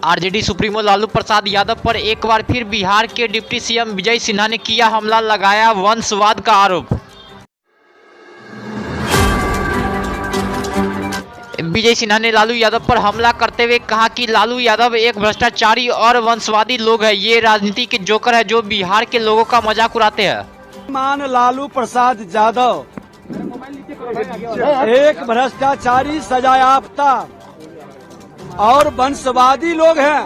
RJD supremo Lalu Prasad Yadav पर एक बार फिर बिहार के डिप्टी सीएम विजय सिन्हा ने किया हमला, लगाया वंशवाद का आरोप। विजय सिन्हा ने लालू यादव पर हमला करते हुए कहा कि लालू यादव एक भ्रष्टाचारी और वंशवादी लोग हैं। ये राजनीति के जोकर है जो बिहार के लोगों का मजाक उड़ाते हैं। मान लालू प्रसाद यादव एक भ्रष्टाचारी, सजायाफ्ता और वंशवादी लोग हैं।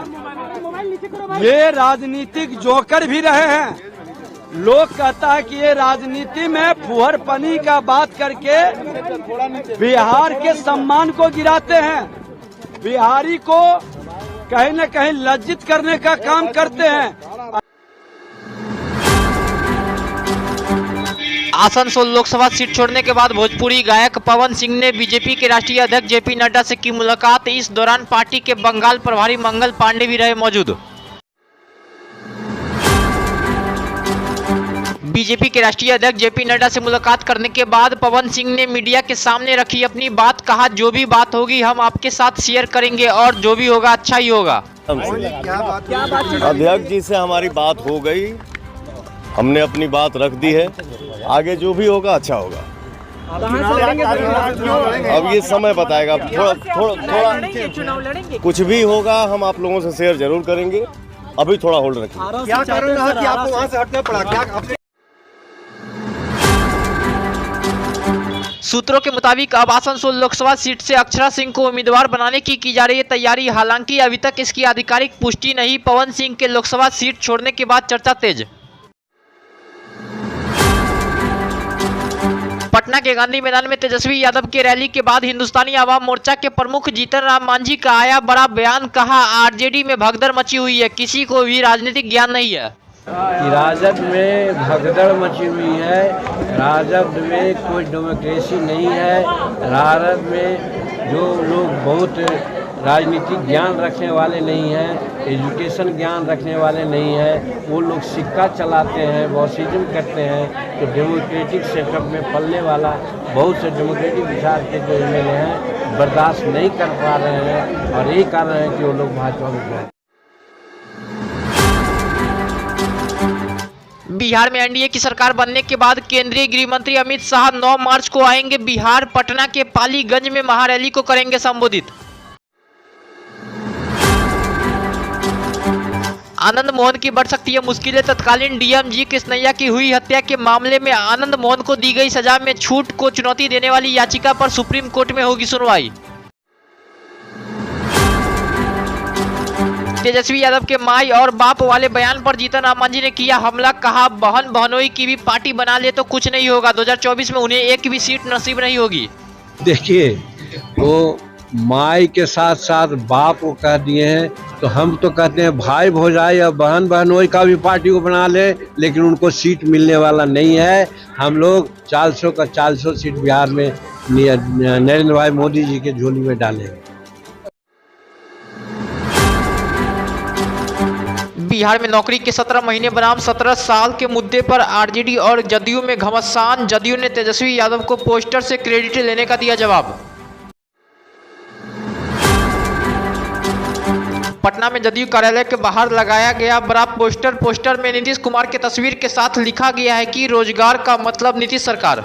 ये राजनीतिक जोकर भी रहे हैं। लोग कहता है कि ये राजनीति में फुहरपनी का बात करके बिहार के सम्मान को गिराते हैं, बिहारी को कहीं न कहीं लज्जित करने का काम करते हैं। आसनसोल लोकसभा सीट छोड़ने के बाद भोजपुरी गायक पवन सिंह ने बीजेपी के राष्ट्रीय अध्यक्ष जेपी नड्डा से की मुलाकात। इस दौरान पार्टी के बंगाल प्रभारी मंगल पांडे भी रहे मौजूद। बीजेपी के राष्ट्रीय अध्यक्ष जेपी नड्डा से मुलाकात करने के बाद पवन सिंह ने मीडिया के सामने रखी अपनी बात। कहा, जो भी बात होगी हम आपके साथ शेयर करेंगे और जो भी होगा अच्छा ही होगा। अध्यक्ष जी से हमारी बात हो गई, हमने अपनी बात रख दी है। आगे जो भी होगा अच्छा होगा। अब ये समय बताएगा। थोड़ा कुछ भी होगा हम आप लोगों से शेयर जरूर करेंगे। अभी थोड़ा होल्ड रखिए। क्या कारण रहा कि आपको वहां से हटना पड़ा? क्या सूत्रों के मुताबिक अब आसनसोल लोकसभा सीट से अक्षरा सिंह को उम्मीदवार बनाने की जा रही है तैयारी। हालांकि अभी तक इसकी आधिकारिक पुष्टि नहीं। पवन सिंह के लोकसभा सीट छोड़ने के बाद चर्चा तेज। पटना के गांधी मैदान में तेजस्वी यादव के रैली के बाद हिंदुस्तानी आवाम मोर्चा के प्रमुख जीतन राम मांझी का आया बड़ा बयान। कहा, आरजेडी में भगदड़ मची हुई है, किसी को भी राजनीतिक ज्ञान नहीं है। राजद में भगदड़ मची हुई है, राजद में कोई डेमोक्रेसी नहीं है। राजद में जो लोग बहुत राजनीतिक ज्ञान रखने वाले नहीं हैं, एजुकेशन ज्ञान रखने वाले नहीं हैं, वो लोग सिक्का चलाते हैं, बॉसिज्म करते हैं। तो डेमोक्रेटिक सेटअप में पलने वाला बहुत से डेमोक्रेटिक विचार के जो एमएलए हैं बर्दाश्त नहीं कर पा रहे हैं और यही कारण है कि वो लोग भाजपा में गए। बिहार में एनडीए की सरकार बनने के बाद केंद्रीय गृह मंत्री अमित शाह 9 मार्च को आएंगे बिहार। पटना के पालीगंज में महारैली को करेंगे संबोधित। आनंद मोहन की बढ़ सकती है मुश्किलें। तत्कालीन डीएम जी कृष्णैया की हुई हत्या के मामले में आनंद मोहन को दी गई सजा में छूट को चुनौती देने वाली याचिका पर सुप्रीम कोर्ट में होगी सुनवाई। तेजस्वी यादव के माई और बाप वाले बयान पर जीतन राम मांझी ने किया हमला। कहा, बहन बहनोई की भी पार्टी बना ले तो कुछ नहीं होगा। 2024 में उन्हें एक भी सीट नसीब नहीं होगी। देखिए, वो माई के साथ साथ बाप को कह दिए हैं, तो हम तो कहते हैं भाई भौजाई या बहन बहनोई का भी पार्टी को बना ले, लेकिन उनको सीट मिलने वाला नहीं है। हम लोग 400 का 400 सीट बिहार में नरेंद्र भाई मोदी जी के झोली में डालेंगे। बिहार में नौकरी के 17 महीने बनाम 17 साल के मुद्दे पर आरजेडी और जदयू में घमासान। जदयू ने तेजस्वी यादव को पोस्टर से क्रेडिट लेने का दिया जवाब। पटना में जदयू कार्यालय के बाहर लगाया गया बड़ा पोस्टर में नीतीश कुमार की तस्वीर के साथ लिखा गया है कि रोजगार का मतलब नीतीश सरकार।